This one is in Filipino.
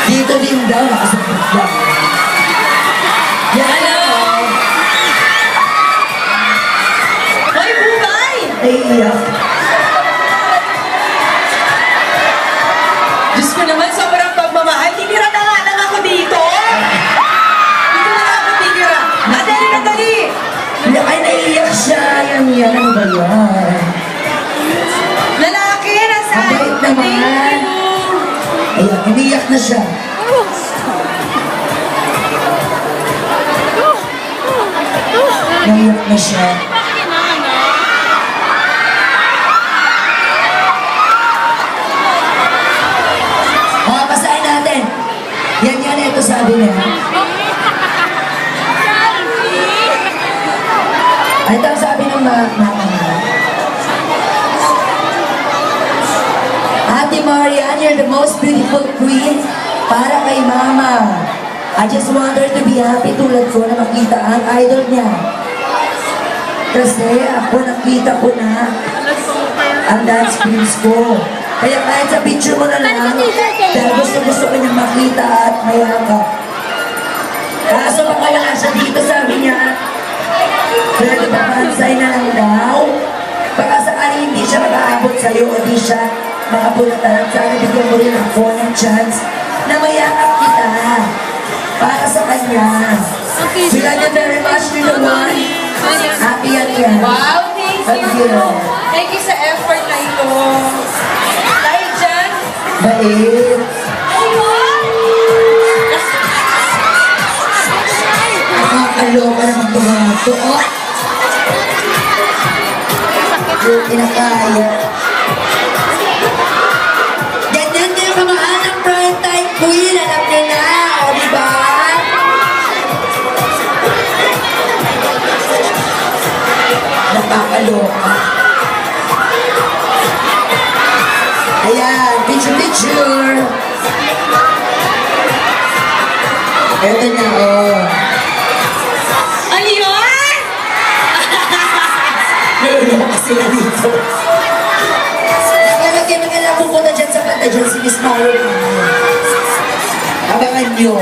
Dito din daw, nakasapit lang. Yan Hello? Hoy, Bubay! naiiyak. Diyos ko naman, sobrang pagmamahal. Tinira na nga lang ako dito. Dito na lang ako tinira. Dali na dali! Ay, naiiyak siya. Yan. Ano ba yan? Lalaki, nasa Ang bait naman. Ayan, iniiyak na siya. Naiiyak na siya. O, basahin natin. Yan, ito sabi niya. Ito ang sabi ng mama niya. Ate Marian, you're the most beautiful queen para kay mama. I just want her to be happy tulad ko na makita ang idol niya. Kasi ako nakita ko na ang dance queens ko. Kaya kahit sa picture mo na lang, dahil gusto ko niyang makita at mayakap. Kaso baka wala siya dito, sabi niya. Pwede ba pansay na lang daw? Baka sakali hindi siya mag-aabot sa'yo o di siya makapulatan. Sana bigyan mo rin ako ng chance na mayakap kita para sa kanya. We love you very much, little one. Happy yan. Wow, thank you. Thank you sa effort na ito. Dahil dyan, Bait. Nakakaloka naman tumato. Oh! Yung kinakaya. Ganyan din yung kamahal ng prime time queen. Alam niyo na. O, diba? Nakakaloka. Ayan, picture. Ito na, oh. ano yun? Nalulunok sila dito. Magkailangan pupunta dyan sa kanta dyan si Miss Mario. Abangan nyo.